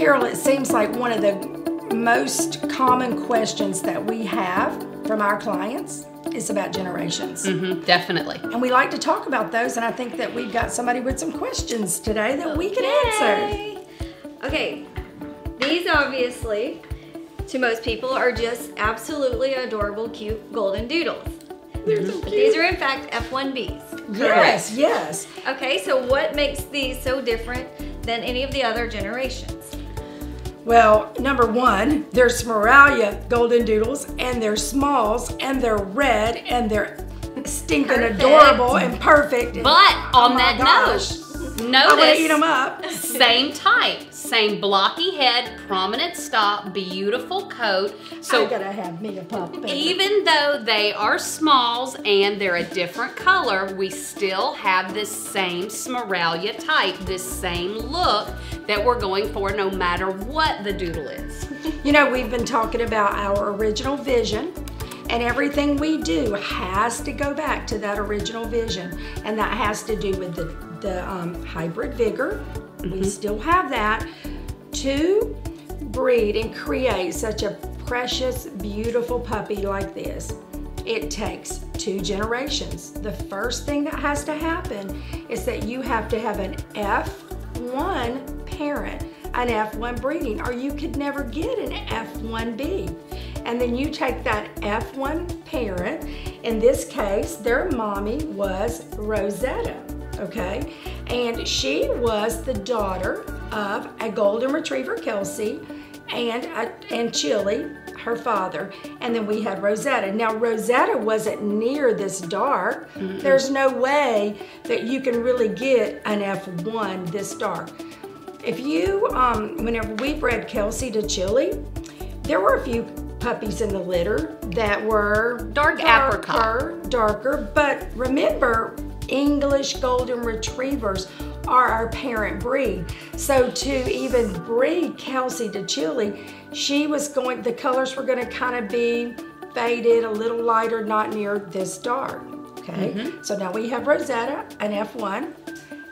Carol, it seems like one of the most common questions that we have from our clients is about generations. Definitely. And we like to talk about those, and I think that we've got somebody with some questions today that we can answer. Okay, these obviously, to most people, are just absolutely adorable, cute golden doodles. They're so cute. These are in fact F1Bs. Yes, yes. Okay, so what makes these so different than any of the other generations? Well, number one, they're Smeraglia Goldendoodles, and they're smalls, and they're red, and they're stinking Perfect. adorable and perfect. And, But on my that gosh, note, I want to eat notice them up. same type, same blocky head, prominent stop, beautiful coat. So I gotta have me a pup. even though they are smalls and they're a different color, we still have this same Smeraglia type, this same look that we're going for no matter what the doodle is. You know, we've been talking about our original vision, and everything we do has to go back to that original vision, and that has to do with the hybrid vigor. We still have that to breed and create such a precious, beautiful puppy like this. It takes 2 generations. The first thing that has to happen is that you have to have an F1 parent, an F1 breeding, or you could never get an F1B. And then you take that F1 parent, in this case, their mommy was Rosetta, okay? And she was the daughter of a golden retriever, Kelsey, and Chili, her father. And then we had Rosetta. Now, Rosetta wasn't near this dark. There's no way that you can really get an F1 this dark. If you, whenever we bred Kelsey to Chili, there were a few puppies in the litter that were darker, but remember, English golden retrievers are our parent breed. So to even breed Kelsey to Chili, the colors were going to kind of be faded, a little lighter, not near this dark. Okay, so now we have Rosetta, an F1,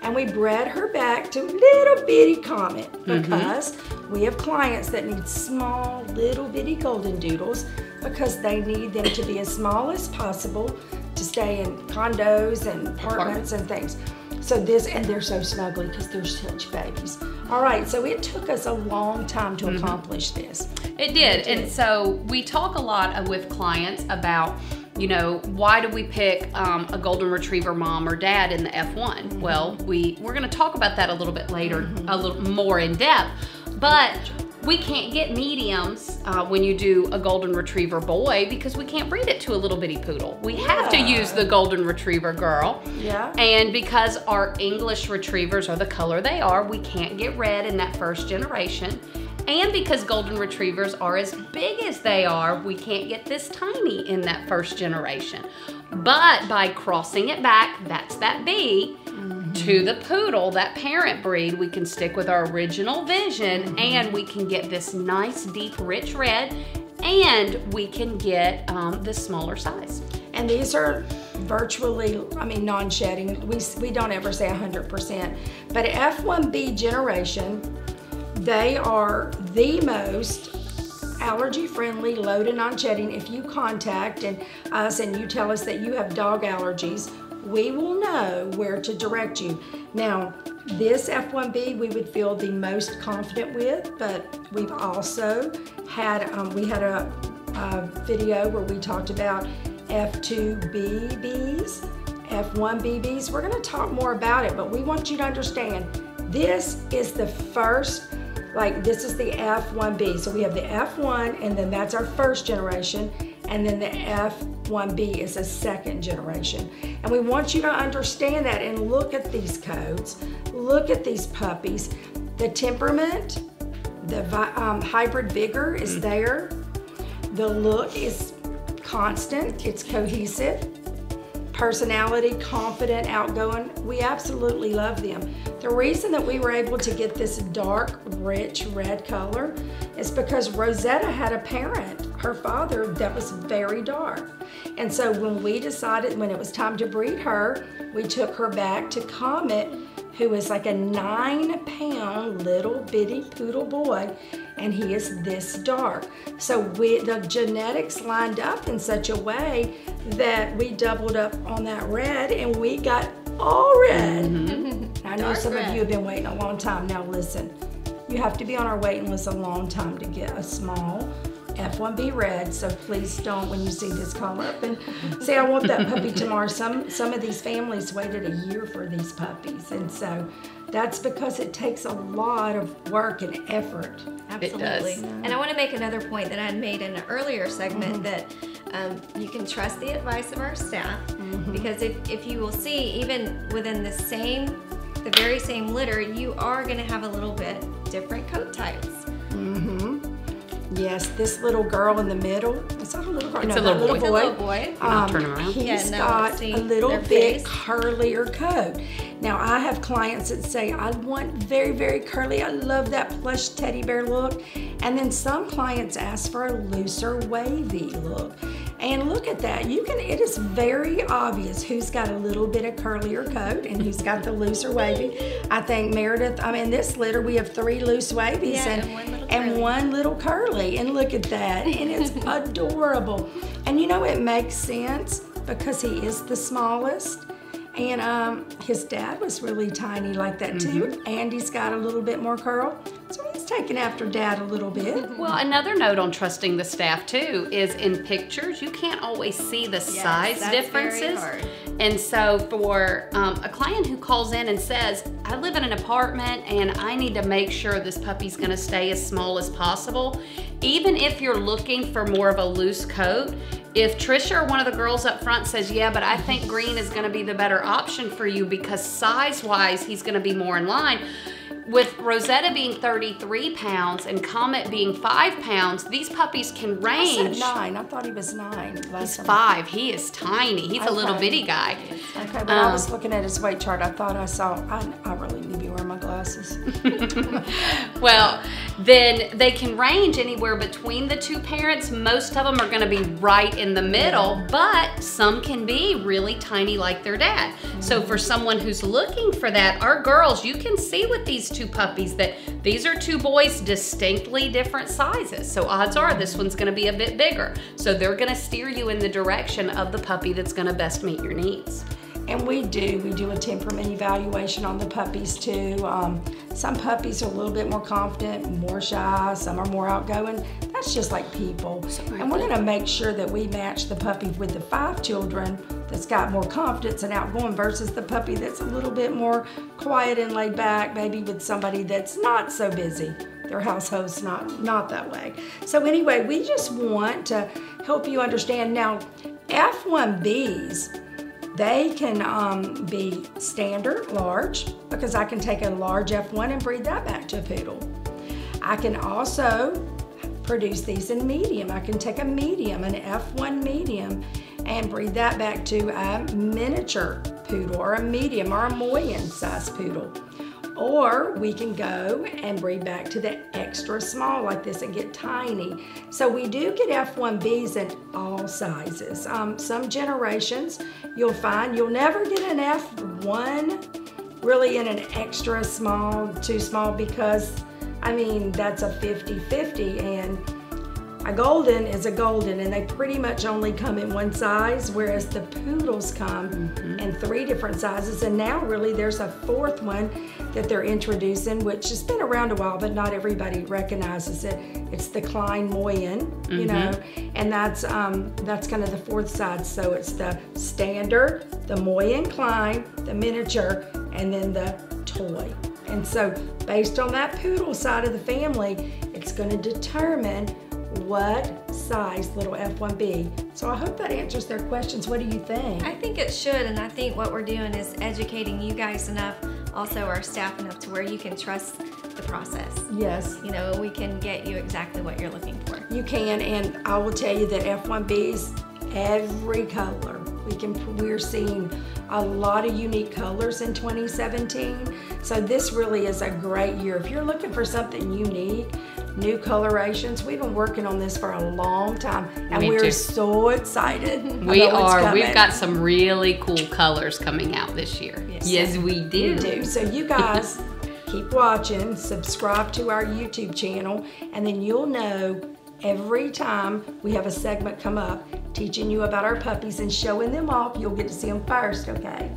and we bred her back to little bitty Comet because we have clients that need small little bitty golden doodles because they need them to be as small as possible to stay in condos and apartments and things. So and they're so snuggly because they're such babies. All right, so it took us a long time to accomplish this. It did, and so we talk a lot with clients about, you know, why do we pick a golden retriever mom or dad in the F1? Well, we're going to talk about that a little bit later, a little more in depth, but we can't get mediums when you do a golden retriever boy because we can't breed it to a little bitty poodle. We have to use the golden retriever girl. Yeah. And because our English retrievers are the color they are, we can't get red in that first generation. And because golden retrievers are as big as they are, we can't get this tiny in that first generation. But by crossing it back, that's that B, to the poodle, that parent breed, we can stick with our original vision and we can get this nice, deep, rich red, and we can get this smaller size. And these are virtually, non-shedding. We don't ever say 100%, but F1B generation, they are the most allergy-friendly, low to non-shedding. If you contact us and you tell us that you have dog allergies, we will know where to direct you. Now, this F1B we would feel the most confident with, but we've also had, we had a video where we talked about F2BBs, F1BBs. We're gonna talk more about it, but we want you to understand, this is the first, this is the F1B. So we have the F1, and then that's our first generation, and then the F1B is a second generation. And we want you to understand that and look at these codes, look at these puppies. The temperament, the hybrid vigor is there. The look is constant, it's cohesive. Personality, confident, outgoing, we absolutely love them. The reason that we were able to get this dark, rich red color is because Rosetta had a parent. her father that was very dark. And so when we decided, when it was time to breed her, we took her back to Comet, who is like a 9-pound little bitty poodle boy, and he is this dark. So the genetics lined up in such a way that we doubled up on that red, and we got all red. I know Dark some red. of you have been waiting a long time. Now listen, you have to be on our waiting list a long time to get a small F1B red, so please don't, when you see this, call up and say, I want that puppy tomorrow. Some of these families waited a year for these puppies, and so that's because it takes a lot of work and effort. Absolutely. It does. And I want to make another point that I had made in an earlier segment that you can trust the advice of our staff, because if you will see, even within the very same litter, you are going to have a little bit different coat types. Yes, this little girl in the middle, is that a little girl? It's No, a that little It's a little boy. I'll turn around. He's Yeah, no, got see a little their bit face. curlier coat. Now I have clients that say, I want very, very curly. I love that plush teddy bear look. And then some clients ask for a looser, wavy look. And look at that. It is very obvious who's got a little bit of curlier coat and who's got the looser wavy. I think Meredith, in this litter we have 3 loose wavies and one little curly. And look at that. And it's adorable. And you know, it makes sense because he is the smallest. And his dad was really tiny like that too. Andy's got a little bit more curl. So he's taking after dad a little bit. Well, another note on trusting the staff too is in pictures, you can't always see the size that's differences. very hard. And so for a client who calls in and says, I live in an apartment and I need to make sure this puppy's gonna stay as small as possible, even if you're looking for more of a loose coat, if Trisha or one of the girls up front says, yeah, but I think green is gonna be the better option for you because size-wise, he's gonna be more in line. With Rosetta being 33 pounds and Comet being 5 pounds, these puppies can range. I said 9. I thought he was 9. He's 5. He is tiny. He's a little bitty guy. Okay, when I was looking at his weight chart, I thought I saw, I really need to be wearing my glasses. Well, then they can range anywhere between the 2 parents. Most of them are gonna be right in the middle, but some can be really tiny like their dad. So for someone who's looking for that, our girls, you can see with these 2 puppies that these are 2 boys distinctly different sizes. So odds are this one's gonna be a bit bigger. So they're gonna steer you in the direction of the puppy that's gonna best meet your needs. And we do a temperament evaluation on the puppies too. Some puppies are a little bit more confident, more shy, some are more outgoing. That's just like people. And we're gonna make sure that we match the puppy with the 5 children that's got more confidence and outgoing versus the puppy that's a little bit more quiet and laid back, maybe with somebody that's not so busy. Their household's not that way. So anyway, we just want to help you understand. Now, F1Bs, they can be standard, large, because I can take a large F1 and breed that back to a poodle. I can also produce these in medium. I can take a medium, an F1 medium, and breed that back to a miniature poodle or a medium or a Moyen size poodle. Or we can go and breed back to the extra small like this and get tiny. So we do get F1Bs in all sizes. Some generations you'll find you'll never get an F1 really in an extra small, too small, because that's a 50-50, and a golden is a golden, and they pretty much only come in one size, whereas the poodles come in 3 different sizes. And now really there's a 4th one that they're introducing, which has been around a while, but not everybody recognizes it. It's the Klein Moyen, you know, and that's kind of the 4th size. So it's the standard, the Moyen Klein, the miniature, and then the toy. And so based on that poodle side of the family, it's going to determine what size little F1B. So I hope that answers their questions. What do you think? I think it should, and I think what we're doing is educating you guys enough, also our staff enough, to where you can trust the process. Yes. You know, we can get you exactly what you're looking for. You can, and I will tell you that F1Bs, every color. We're seeing a lot of unique colors in 2017. So this really is a great year. If you're looking for something unique, new colorations. We've been working on this for a long time, and Me we're too. so excited. We about what's are. coming. We've got some really cool colors coming out this year. Yes, we do. We do. So you guys keep watching, subscribe to our YouTube channel, and then you'll know every time we have a segment come up teaching you about our puppies and showing them off. You'll get to see them first, okay?